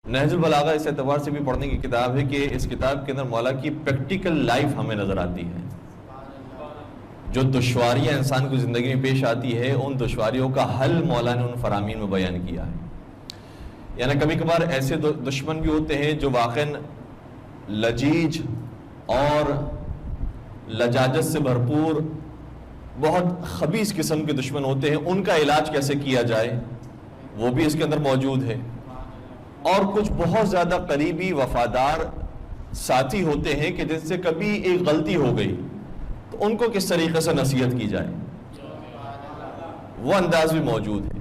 نہج البلاغہ اس اعتبار سے بھی پڑھنے کی کتاب ہے کہ اس کتاب کے اندر مولا کی پریکٹیکل لائف ہمیں نظر آتی ہے. جو دشواریاں انسان کو زندگی میں پیش آتی ہے ان دشواریوں کا حل مولا نے ان فرامین میں بیان کیا ہے. یعنی کبھی کبھار ایسے دشمن بھی ہوتے ہیں جو واقعاً لجیج اور لجاجت سے بھرپور بہت خبیث قسم کے دشمن ہوتے ہیں. ان کا علاج کیسے کیا جائے وہ بھی اس کے اندر موجود ہے. اور کچھ بہت زیادہ قریبی وفادار ساتھی ہوتے ہیں کہ جن سے کبھی ایک غلطی ہو گئی تو ان کو کس طریقے سے نصیحت کی جائے وہ انداز بھی موجود ہے.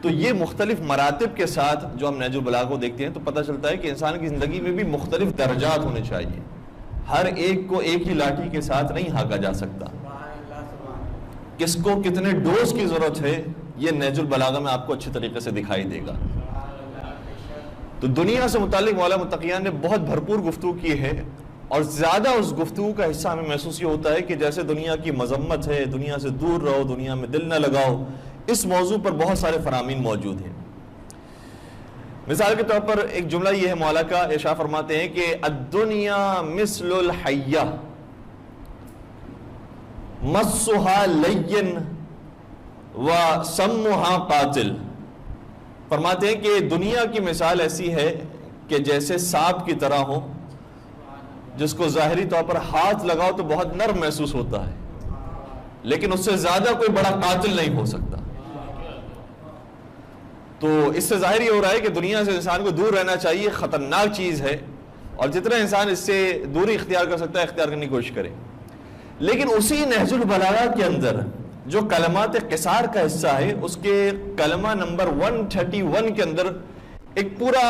تو یہ مختلف مراتب کے ساتھ جو ہم نہج البلاغہ کو دیکھتے ہیں تو پتہ چلتا ہے کہ انسان کی زندگی میں بھی مختلف درجات ہونے چاہیے. ہر ایک کو ایک ہی لاٹھی کے ساتھ نہیں ہانکا جا سکتا. کس کو کتنے ڈوز کی ضرورت ہے یہ نہج البلاغہ میں آپ کو اچھے طریقے سے دکھائی دے گا. تو دنیا سے متعلق مولا متقیان نے بہت بھرپور گفتگو کی ہے اور زیادہ اس گفتگو کا حصہ ہمیں محسوس یہ ہوتا ہے کہ جیسے دنیا کی مذمت ہے, دنیا سے دور رہو, دنیا میں دل نہ لگاؤ, اس موضوع پر بہت سارے فرامین موجود ہیں. مثال کے طور پر ایک جملہ یہ ہے مولا کا, ارشاد فرماتے ہیں کہ الدنیا مثل الحیہ مسها لین وسمها قاتل. فرماتے ہیں کہ دنیا کی مثال ایسی ہے کہ جیسے سانپ کی طرح ہو جس کو ظاہری طور پر ہاتھ لگاؤ تو بہت نرم محسوس ہوتا ہے لیکن اس سے زیادہ کوئی بڑا قاتل نہیں ہو سکتا. تو اس سے ظاہر یہ ہو رہا ہے کہ دنیا سے انسان کو دور رہنا چاہیے, خطرناک چیز ہے اور جتنا انسان اس سے دوری اختیار کر سکتا ہے اختیار کرنے کی کوشش کرے. لیکن اسی نہج البلاغہ کے اندر جو کلمات قصار کا حصہ ہے اس کے کلمہ نمبر 131 کے اندر ایک پورا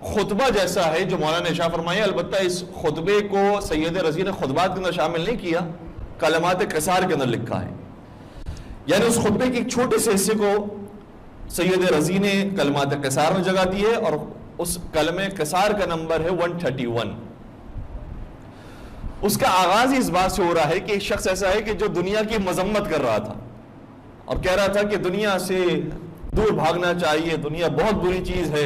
خطبہ جیسا ہے جو مولانا نے ارشاد فرمایا. البتہ اس خطبے کو سید رضی نے خطبات کے اندر شامل نہیں کیا, کلمات قصار کے اندر لکھا ہے. یعنی اس خطبے کے ایک چھوٹے سے حصے کو سید رضی نے کلمات قصار میں جگہ دی ہے اور اس کلمہ قصار کا نمبر ہے 131. اس کا آغاز ہی اس بات سے ہو رہا ہے کہ ایک شخص ایسا ہے کہ جو دنیا کی مذمت کر رہا تھا اور کہہ رہا تھا کہ دنیا سے دور بھاگنا چاہیے, دنیا بہت بری چیز ہے,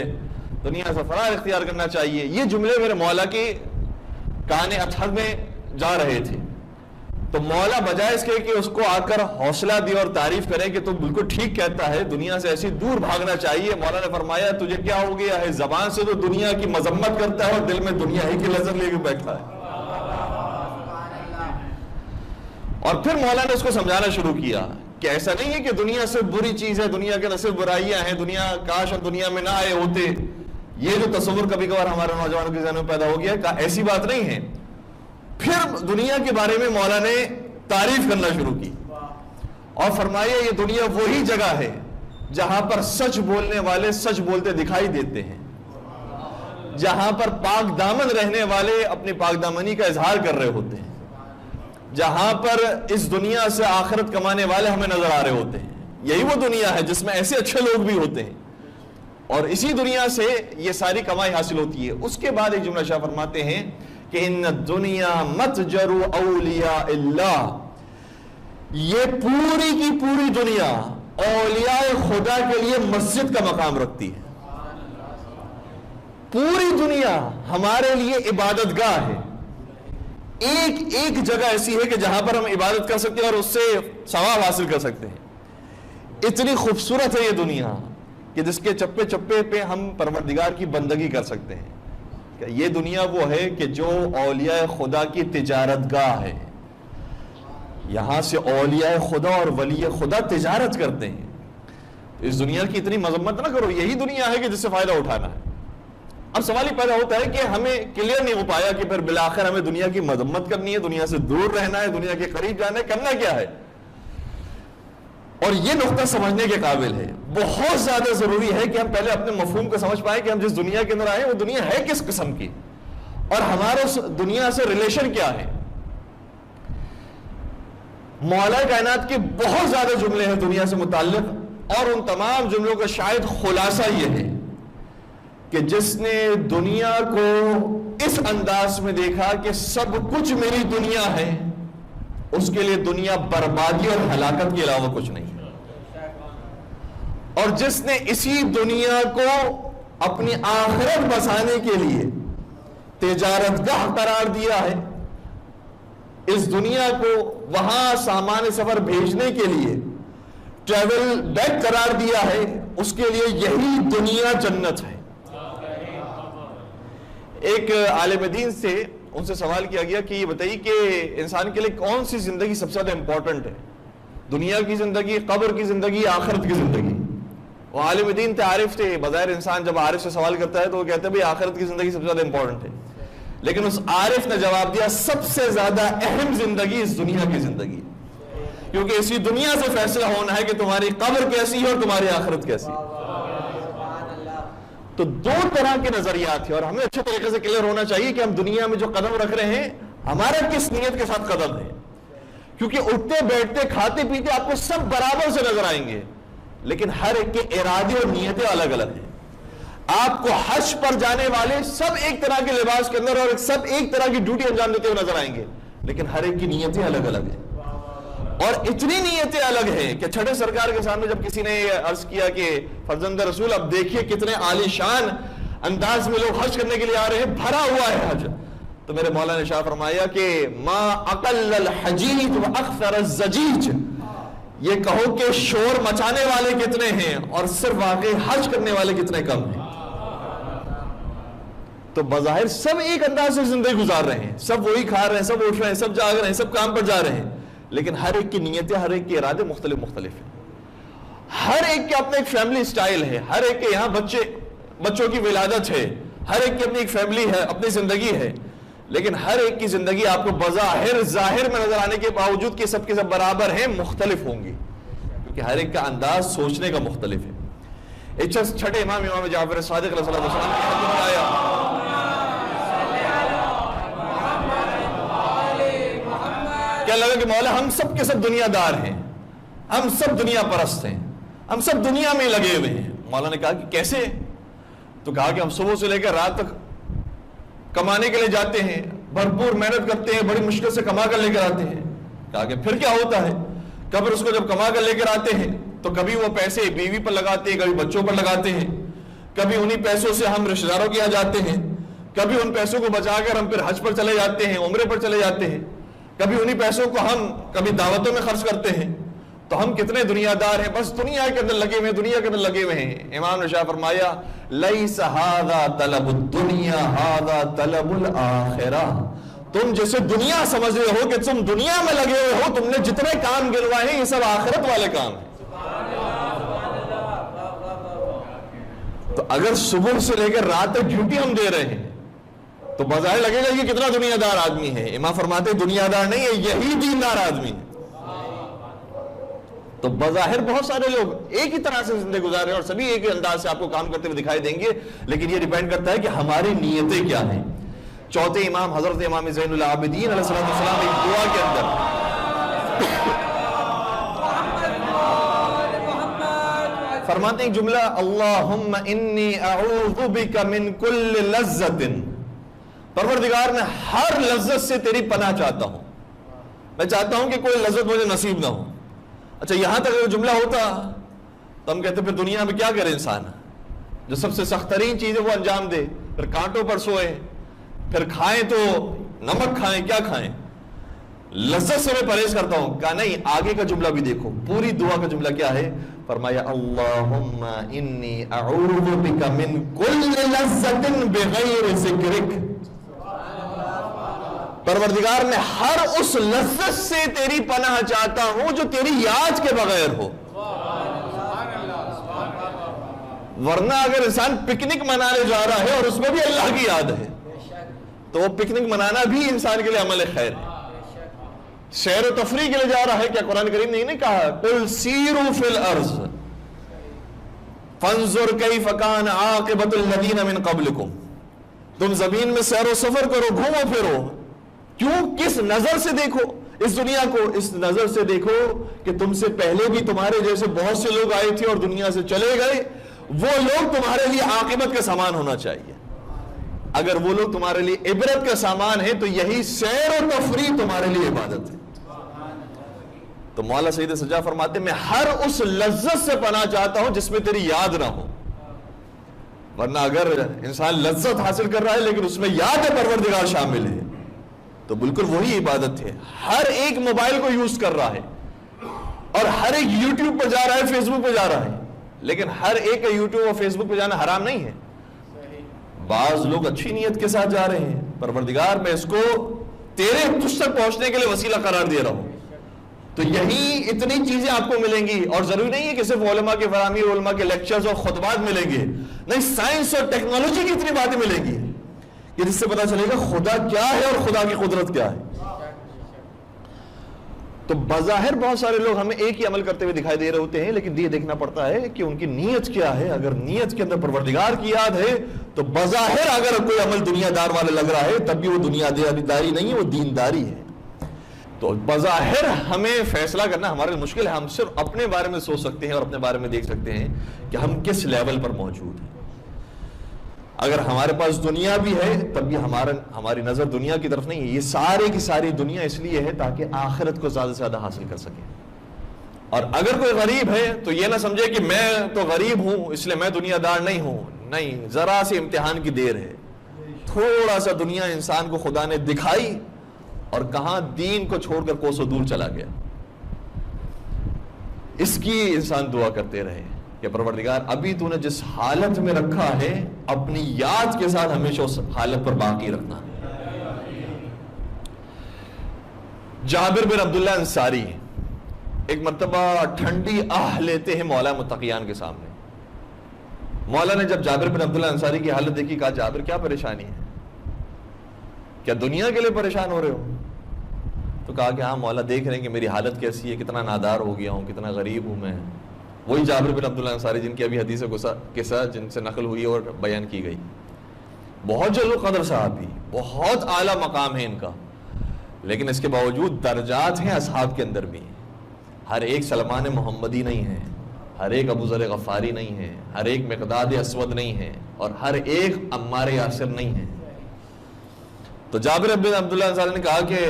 دنیا سے فرار اختیار کرنا چاہیے. یہ جملے میرے مولا کے کان اطہر میں جا رہے تھے. تو مولا بجائے اس کے کہ اس کو آ کر حوصلہ دے اور تعریف کرے کہ تو بالکل ٹھیک کہتا ہے, دنیا سے ایسی دور بھاگنا چاہیے, مولا نے فرمایا تجھے کیا ہو گیا ہے, زبان سے تو دنیا کی مذمت کرتا ہے اور دل میں دنیا ہی کی لذت لے کے بیٹھا ہے. اور پھر مولا نے اس کو سمجھانا شروع کیا کہ ایسا نہیں ہے کہ دنیا سے بری چیز ہے, دنیا کے نصیب برائیاں ہیں, دنیا کاش اور دنیا میں نہ آئے ہوتے. یہ جو تصور کبھی کبھار ہمارے نوجوانوں کے ذہن میں پیدا ہو گیا ہے ایسی بات نہیں ہے. پھر دنیا کے بارے میں مولا نے تعریف کرنا شروع کی اور فرمایا یہ دنیا وہی جگہ ہے جہاں پر سچ بولنے والے سچ بولتے دکھائی دیتے ہیں, جہاں پر پاک دامن رہنے والے اپنی پاک دامنی کا اظہار کر رہے ہوتے ہیں, جہاں پر اس دنیا سے آخرت کمانے والے ہمیں نظر آ رہے ہوتے ہیں. یہی وہ دنیا ہے جس میں ایسے اچھے لوگ بھی ہوتے ہیں اور اسی دنیا سے یہ ساری کمائی حاصل ہوتی ہے. اس کے بعد ایک جملہ شاہ فرماتے ہیں کہ ان الدنیا متجر اولیاء اللہ, یہ پوری کی پوری دنیا اولیاء خدا کے لیے مسجد کا مقام رکھتی ہے. پوری دنیا ہمارے لیے عبادت گاہ ہے. ایک ایک جگہ ایسی ہے کہ جہاں پر ہم عبادت کر سکتے ہیں اور اس سے ثواب حاصل کر سکتے ہیں. اتنی خوبصورت ہے یہ دنیا کہ جس کے چپے چپے پہ ہم پروردگار کی بندگی کر سکتے ہیں. یہ دنیا وہ ہے کہ جو اولیاء خدا کی تجارت گاہ ہے. یہاں سے اولیاء خدا اور ولی خدا تجارت کرتے ہیں. اس دنیا کی اتنی مذمت نہ کرو, یہی دنیا ہے کہ جس سے فائدہ اٹھانا ہے. اب سوال ہی پیدا ہوتا ہے کہ ہمیں کلیئر نہیں ہو پایا کہ پھر بالآخر ہمیں دنیا کی مذمت کرنی ہے, دنیا سے دور رہنا ہے, دنیا کے قریب جانا ہے, کرنا کیا ہے. اور یہ نقطہ سمجھنے کے قابل ہے, بہت زیادہ ضروری ہے کہ ہم پہلے اپنے مفہوم کو سمجھ پائیں کہ ہم جس دنیا کے اندر آئے وہ دنیا ہے کس قسم کی اور ہمارا اس دنیا سے ریلیشن کیا ہے. مولا کائنات کے بہت زیادہ جملے ہیں دنیا سے متعلق اور ان تمام جملوں کا شاید خلاصہ یہ ہے کہ جس نے دنیا کو اس انداز میں دیکھا کہ سب کچھ میری دنیا ہے, اس کے لیے دنیا بربادی اور ہلاکت کے علاوہ کچھ نہیں. اور جس نے اسی دنیا کو اپنی آخرت بسانے کے لیے تجارت گاہ قرار دیا ہے، اس دنیا کو وہاں سامان سفر بھیجنے کے لیے ٹریول بیگ قرار دیا ہے، اس کے لیے یہی دنیا جنت ہے۔ ایک عالم دین سے ان سے سوال کیا گیا کہ یہ بتائیے کہ انسان کے لیے کون سی زندگی سب سے زیادہ امپورٹنٹ ہے، دنیا کی زندگی، قبر کی زندگی، آخرت کی زندگی؟ وہ عالم دین تھے، عارف تھے۔ بظاہر انسان جب عارف سے سوال کرتا ہے تو وہ کہتے ہیں بھئی آخرت کی زندگی سب سے زیادہ امپورٹنٹ ہے، لیکن اس عارف نے جواب دیا سب سے زیادہ اہم زندگی اس دنیا کی زندگی، کیونکہ اسی دنیا سے فیصلہ ہونا ہے کہ تمہاری قبر کیسی ہے اور تمہاری آخرت کیسی ہے۔ تو دو طرح کے نظریات ہیں، اور ہمیں اچھے طریقے سے کلیئر ہونا چاہیے کہ ہم دنیا میں جو قدم رکھ رہے ہیں ہمارا کس نیت کے ساتھ قدم ہے، کیونکہ اٹھتے بیٹھتے کھاتے پیتے آپ کو سب برابر سے نظر آئیں گے، لیکن ہر ایک کے ارادے اور نیتیں الگ الگ ہیں۔ آپ کو حج پر جانے والے سب ایک طرح کے لباس کے اندر اور سب ایک طرح کی ڈیوٹی انجام دیتے ہوئے نظر آئیں گے، لیکن ہر ایک کی نیتیں الگ الگ ہیں، اور اتنی نیتیں الگ ہیں کہ چھٹے سرکار کے سامنے جب کسی نے عرض کیا کہ فرزند رسول اب دیکھیے کتنے عالی شان انداز میں لوگ حج کرنے کے لیے آ رہے ہیں، بھرا ہوا ہے حج، تو میرے مولا نے شاہ فرمایا کہ ما اقل الحجیج و اکثر الزجیج، یہ کہو کہ شور مچانے والے کتنے ہیں اور صرف واقعی حج کرنے والے کتنے کم ہیں۔ تو بظاہر سب ایک انداز سے زندگی گزار رہے ہیں، سب وہی کھا رہے ہیں، سب اٹھ رہے ہیں، سب جاگ رہے ہیں، سب کام پر جا رہے ہیں، لیکن ہر ایک کی نیتیں، ہر ایک کے ارادے مختلف مختلف ہیں۔ ہر ایک کے اپنا ایک فیملی سٹائل ہے، ہر ایک کے یہاں بچوں کی ولادت ہے، ہر ایک کی اپنی ایک فیملی ہے، اپنی زندگی ہے، لیکن ہر ایک کی زندگی آپ کو بظاہر ظاہر میں نظر آنے کے باوجود کہ سب کے سب برابر ہیں، مختلف ہوں گی، کیونکہ ہر ایک کا انداز سوچنے کا مختلف ہے۔ ایک شخص چھٹے امام جعفر صادق علیہ السلام کی خدمت میں آیا، کیا لگا کہ مولا ہم سب کے سب دنیا دار ہیں، ہم سب دنیا پرست ہیں، ہم سب دنیا میں لگے ہوئے ہیں۔ مولا نے کہا کہ کیسے؟ تو کہا کہ ہم صبح سے لے کر رات تک کمانے کے لیے جاتے ہیں، بھرپور محنت کرتے ہیں، بڑی مشکل سے کما کر لے کر آتے ہیں۔ کہا کہ پھر کیا ہوتا ہے؟ قبر اس کو جب کما کر لے کر آتے ہیں تو کبھی وہ پیسے بیوی پر لگاتے ہیں، کبھی بچوں پر لگاتے ہیں، کبھی انہی پیسوں سے ہم رشتہ داروں کے یہاں جاتے ہیں، کبھی ان پیسوں کو بچا کر ہم پھر حج پر چلے جاتے ہیں، عمرے پر چلے جاتے ہیں، کبھی انہی پیسوں کو ہم کبھی دعوتوں میں خرچ کرتے ہیں۔ تو ہم کتنے دنیا دار ہیں، بس دنیا کے اندر لگے ہوئے ہیں، دنیا کے اندر لگے ہوئے ہیں۔ امام نے شاہ فرمایا لیس ھذا طلب الدنیا ھذا طلب الآخرہ، تم جسے دنیا سمجھ رہے ہو کہ تم دنیا میں لگے ہوئے ہو، تم نے جتنے کام گنوائے ہیں یہ سب آخرت والے کام ہیں۔ تو اگر صبح سے لے کر رات تک ڈیوٹی ہم دے رہے ہیں تو بظاہر لگے گا یہ کتنا دنیا دار آدمی ہے۔ امام فرماتے ہیں دنیا دار نہیں ہے، یہی دیندار آدمی ہے۔ تو بظاہر بہت سارے لوگ ایک ہی طرح سے زندگی گزار رہے ہیں اور سبھی ایک ہی انداز سے آپ کو کام کرتے ہوئے دکھائی دیں گے، لیکن یہ ڈیپینڈ کرتا ہے کہ ہماری نیتیں کیا ہیں۔ چوتھے امام حضرت امام زین العابدین علیہ السلام ایک دعا کے اندر فرماتے ہیں جملہ اللہم انی اعوذ بک من کل لذت، پروردگار میں ہر لذت سے تیری پناہ چاہتا ہوں، میں چاہتا ہوں کہ کوئی لذت مجھے نصیب نہ ہو۔ اچھا یہاں تک اگر جملہ ہوتا تو ہم کہتے پھر دنیا میں کیا کرے انسان، جو سب سے سخت ترین چیز ہے وہ انجام دے، پھر کانٹوں پر سوئے، پھر کھائیں تو نمک کھائیں، کیا کھائیں، لذت سے میں پرہیز کرتا ہوں۔ کہا نہیں، آگے کا جملہ بھی دیکھو، پوری دعا کا جملہ کیا ہے؟ فرمایا اللہم انی اعوذ بک من کل لذت بغیر ذکرک، پروردگار میں ہر اس لذت سے تیری پناہ چاہتا ہوں جو تیری یاد کے بغیر ہو۔ ورنہ اگر انسان پکنک منانے جا رہا ہے اور اس میں بھی اللہ کی یاد ہے تو وہ پکنک منانا بھی انسان کے لیے عمل خیر ہے۔ سیر و تفریح کے لیے جا رہا ہے، کیا قرآن کریم نے نہیں کہا قل سیروا فی الارض فانظر کیف کان عاقبۃ الذین من قبلکم، تم زمین میں سیر و سفر کرو، گھومو پھرو، کیوں؟ کس نظر سے دیکھو اس دنیا کو؟ اس نظر سے دیکھو کہ تم سے پہلے بھی تمہارے جیسے بہت سے لوگ آئے تھے اور دنیا سے چلے گئے، وہ لوگ تمہارے لیے عاقبت کا سامان ہونا چاہیے۔ اگر وہ لوگ تمہارے لیے عبرت کا سامان ہے تو یہی سیر و تفریح تمہارے لیے عبادت ہے۔ تو مولا سید سجا فرماتے میں ہر اس لذت سے پناہ چاہتا ہوں جس میں تیری یاد نہ ہو، ورنہ اگر انسان لذت حاصل کر رہا ہے لیکن اس میں یاد پروردگار شامل ہے تو بالکل وہی عبادت ہے. ہر ایک موبائل کو یوز کر رہا ہے اور ہر ایک یوٹیوب پہ جا رہا ہے, فیس بک پہ جا رہا ہے, لیکن ہر ایک کا یوٹیوب اور فیس بک پہ جانا حرام نہیں ہے. بعض لوگ اچھی نیت کے ساتھ جا رہے ہیں, پروردگار میں اس کو تیرے تجھ تک پہنچنے کے لیے وسیلہ قرار دے رہا ہوں, تو یہی اتنی چیزیں آپ کو ملیں گی. اور ضروری نہیں ہے کہ صرف علماء کے فراہمی, علماء کے لیکچرز اور خطبات ملیں گے, نہیں, سائنس اور ٹیکنالوجی کی اتنی باتیں ملیں گی کہ جس سے پتا چلے گا خدا کیا ہے اور خدا کی قدرت کیا ہے. تو بظاہر بہت سارے لوگ ہمیں ایک ہی عمل کرتے ہوئے دکھائی دے رہے ہوتے ہیں, لیکن یہ دیکھنا پڑتا ہے کہ ان کی نیت کیا ہے. اگر نیت کے اندر پروردگار کی یاد ہے تو بظاہر اگر کوئی عمل دنیا دار والا لگ رہا ہے تب بھی وہ دنیا داری نہیں ہے, وہ دینداری ہے. تو بظاہر ہمیں فیصلہ کرنا ہمارے لیے مشکل ہے. ہم صرف اپنے بارے میں سوچ سکتے ہیں اور اپنے بارے میں دیکھ سکتے ہیں کہ ہم کس لیول پر موجود ہیں. اگر ہمارے پاس دنیا بھی ہے تب بھی ہماری نظر دنیا کی طرف نہیں ہے. یہ سارے کی ساری دنیا اس لیے ہے تاکہ آخرت کو زیادہ سے زیادہ حاصل کر سکے. اور اگر کوئی غریب ہے تو یہ نہ سمجھے کہ میں تو غریب ہوں اس لیے میں دنیا دار نہیں ہوں. نہیں, ذرا سی امتحان کی دیر ہے. تھوڑا سا دنیا انسان کو خدا نے دکھائی اور کہاں دین کو چھوڑ کر کوسوں دور چلا گیا. اس کی انسان دعا کرتے رہے کہ پروردگار ابھی تو نے جس حالت میں رکھا ہے اپنی یاد کے ساتھ ہمیشہ اس حالت پر باقی رکھنا. جابر بن عبداللہ انصاری ایک مرتبہ ٹھنڈی آہ لیتے ہیں مولا متقیان کے سامنے. مولا نے جب جابر بن عبداللہ انصاری کی حالت دیکھی, کہا جابر کیا پریشانی ہے, کیا دنیا کے لیے پریشان ہو رہے ہو؟ تو کہا کہ ہاں مولا دیکھ رہے ہیں کہ میری حالت کیسی ہے, کتنا نادار ہو گیا ہوں, کتنا غریب ہوں میں. وہی جابر بن عبداللہ انصاری جن کی ابھی حدیث قصہ جن سے نقل ہوئی اور بیان کی گئی. بہت جلد و قدر صحابی, بہت اعلیٰ مقام ہے ان کا, لیکن اس کے باوجود درجات ہیں اصحاب کے اندر بھی. ہر ایک سلمان محمدی نہیں ہے, ہر ایک ابو ذر غفاری نہیں ہے, ہر ایک مقداد اسود نہیں ہے, اور ہر ایک عمار یاسر نہیں ہے. تو جابر بن عبداللہ انصاری نے کہا کہ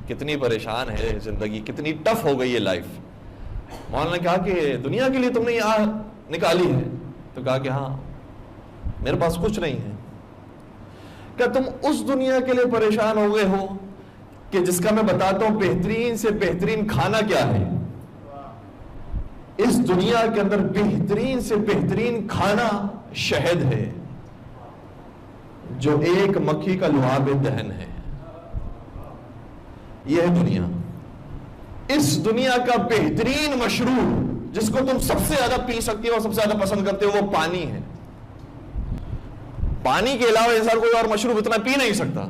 کتنی پریشان ہے زندگی, کتنی ٹف ہو گئی ہے لائف. مولانا نے کہا کہ دنیا کے لیے تم نے یہ نکالی ہے؟ تو کہا کہ ہاں میرے پاس کچھ نہیں ہے. کیا تم اس دنیا کے لیے پریشان ہو گئے ہو کہ جس کا میں بتاتا ہوں بہترین سے بہترین کھانا کیا ہے؟ اس دنیا کے اندر بہترین سے بہترین کھانا شہد ہے جو ایک مکھی کا لعاب دہن ہے. یہ ہے دنیا. اس دنیا کا بہترین مشروب جس کو تم سب سے زیادہ پی سکتے ہو اور سب سے زیادہ پسند کرتے ہو وہ پانی ہے. پانی کے علاوہ انسان کوئی اور مشروب اتنا پی نہیں سکتا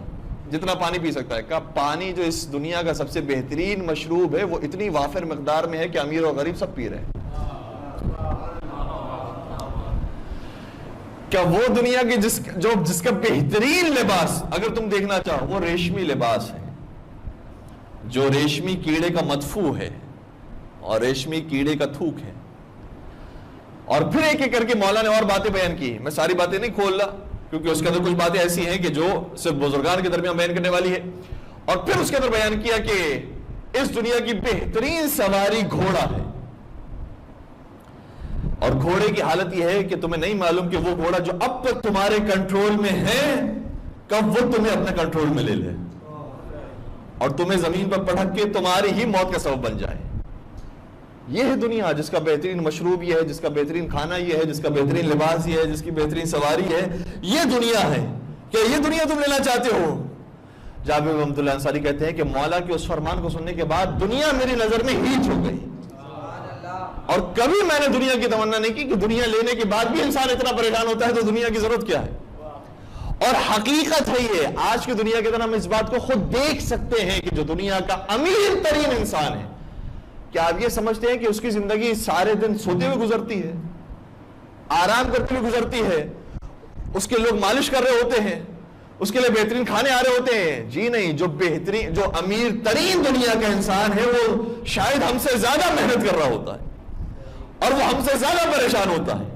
جتنا پانی پی سکتا ہے. کہ پانی جو اس دنیا کا سب سے بہترین مشروب ہے وہ اتنی وافر مقدار میں ہے کہ امیر اور غریب سب پی رہے ہیں. کیا وہ دنیا کی جس کا بہترین لباس اگر تم دیکھنا چاہو وہ ریشمی لباس ہے جو ریشمی کیڑے کا مدفوع ہے اور ریشمی کیڑے کا تھوک ہے. اور پھر ایک ایک کر کے مولا نے اور باتیں بیان کی. میں ساری باتیں نہیں کھول رہا کیونکہ اس کے اندر کچھ باتیں ایسی ہیں کہ جو صرف بزرگان کے درمیان بیان کرنے والی ہے. اور پھر اس کے اندر بیان کیا کہ اس دنیا کی بہترین سواری گھوڑا ہے, اور گھوڑے کی حالت یہ ہے کہ تمہیں نہیں معلوم کہ وہ گھوڑا جو اب تک تمہارے کنٹرول میں ہے کب وہ تمہیں اپنے کنٹرول میں لے لے اور تمہیں زمین پر پٹک کے تمہاری ہی موت کا سبب بن جائے. یہ ہے دنیا جس کا بہترین مشروب یہ ہے, جس کا بہترین کھانا یہ ہے, جس کا بہترین لباس یہ ہے, جس کی بہترین سواری ہے. یہ دنیا ہے. کیا یہ دنیا تم لینا چاہتے ہو؟ جابر بن عبداللہ انصاری کہتے ہیں کہ مولا کے اس فرمان کو سننے کے بعد دنیا میری نظر میں ہیٹ ہو گئی, اور کبھی میں نے دنیا کی تمنا نہیں کی کہ دنیا لینے کے بعد بھی انسان اتنا پریشان ہوتا ہے تو دنیا کی ضرورت کیا ہے. اور حقیقت ہے یہ آج کی دنیا کے اندر ہم اس بات کو خود دیکھ سکتے ہیں کہ جو دنیا کا امیر ترین انسان ہے, کیا آپ یہ سمجھتے ہیں کہ اس کی زندگی سارے دن سوتے ہوئے گزرتی ہے, آرام کرتے ہوئے گزرتی ہے, اس کے لوگ مالش کر رہے ہوتے ہیں, اس کے لیے بہترین کھانے آ رہے ہوتے ہیں؟ جی نہیں. جو امیر ترین دنیا کا انسان ہے وہ شاید ہم سے زیادہ محنت کر رہا ہوتا ہے اور وہ ہم سے زیادہ پریشان ہوتا ہے.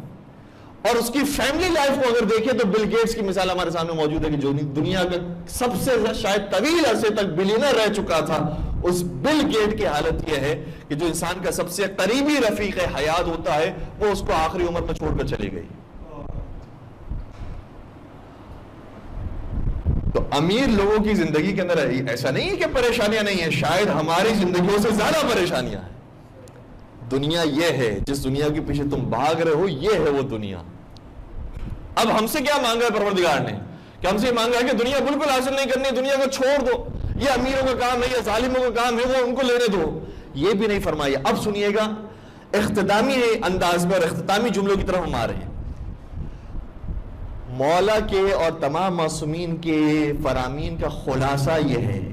اور اس کی فیملی لائف کو اگر دیکھیں تو بل گیٹس کی مثال ہمارے سامنے موجود ہے کہ جو دنیا کا سب سے شاید طویل عرصے تک بلینر رہ چکا تھا, اس بل گیٹ کی حالت یہ ہے کہ جو انسان کا سب سے قریبی رفیق حیات ہوتا ہے وہ اس کو آخری عمر میں چھوڑ کر چلی گئی. تو امیر لوگوں کی زندگی کے اندر ایسا نہیں ہے کہ پریشانیاں نہیں ہیں، شاید ہماری زندگیوں سے زیادہ پریشانیاں ہیں۔ دنیا یہ ہے، جس دنیا کے پیچھے تم بھاگ رہے ہو، یہ ہے وہ دنیا۔ اب ہم سے کیا مانگا ہے پروردگار نے؟ کہ ہم سے یہ مانگا ہے کہ دنیا بالکل حاصل نہیں کرنی، دنیا کو چھوڑ دو، یہ امیروں کا کام ہے، یہ ظالموں کا کام ہے، وہ ان کو لینے دو، یہ بھی نہیں فرمایا۔ اب سنیے گا اختتامی انداز میں اور اختتامی جملوں کی طرف ہم آ رہے ہیں۔ مولا کے اور تمام معصومین کے فرامین کا خلاصہ یہ ہے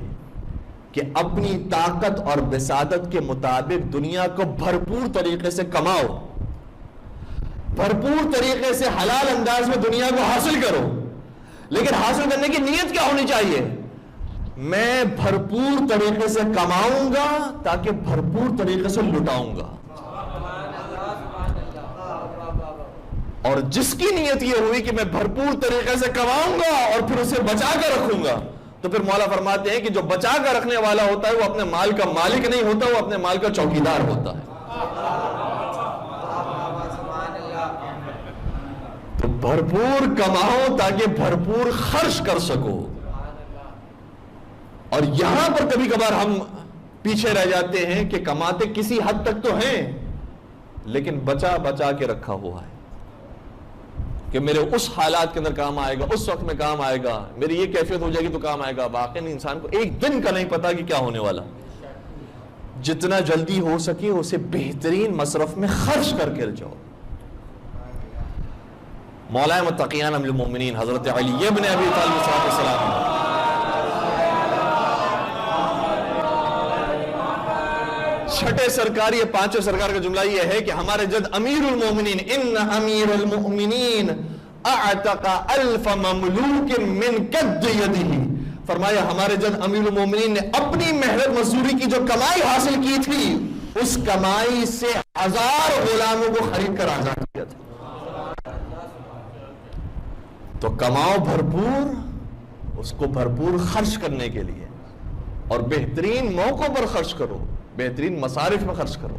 کہ اپنی طاقت اور بساطت کے مطابق دنیا کو بھرپور طریقے سے کماؤ، بھرپور طریقے سے حلال انداز میں دنیا کو حاصل کرو، لیکن حاصل کرنے کی نیت کیا ہونی چاہیے؟ میں بھرپور طریقے سے کماؤں گا تاکہ بھرپور طریقے سے لٹاؤں گا۔ اور جس کی نیت یہ ہوئی کہ میں بھرپور طریقے سے کماؤں گا اور پھر اسے بچا کر رکھوں گا، تو پھر مولا فرماتے ہیں کہ جو بچا کر رکھنے والا ہوتا ہے وہ اپنے مال کا مالک نہیں ہوتا، وہ اپنے مال کا چوکیدار ہوتا ہے۔ تو بھرپور کماؤ تاکہ بھرپور خرچ کر سکو۔ اور یہاں پر کبھی کبھار ہم پیچھے رہ جاتے ہیں کہ کماتے کسی حد تک تو ہیں، لیکن بچا بچا کے رکھا ہوا ہے کہ میرے اس حالات کے اندر کام آئے گا، اس وقت میں کام آئے گا، میری یہ کیفیت ہو جائے گی تو کام آئے گا۔ واقعی انسان کو ایک دن کا نہیں پتا کہ کیا ہونے والا۔ جتنا جلدی ہو سکے اسے بہترین مصرف میں خرچ کر کے جاؤ۔ مولا متقیان امیر المومنین حضرت علی ابن ابی طالب صلی اللہ علیہ وسلم چھٹے سرکار، یہ پانچویں سرکار کا جملہ یہ ہے کہ ہمارے جد امیر المومنین ان امیر المؤمنین اعتق الف مملوک من قد یدہ، فرمایا ہمارے جد امیر المومنین نے اپنی محنت مزدوری کی جو کمائی حاصل کی تھی، اس کمائی سے 1000 غلاموں کو خرید کر آزاد کیا تھا۔ تو کماؤ بھرپور، اس کو بھرپور خرچ کرنے کے لیے، اور بہترین موقعوں پر خرچ کرو، بہترین مصارف میں خرچ کرو۔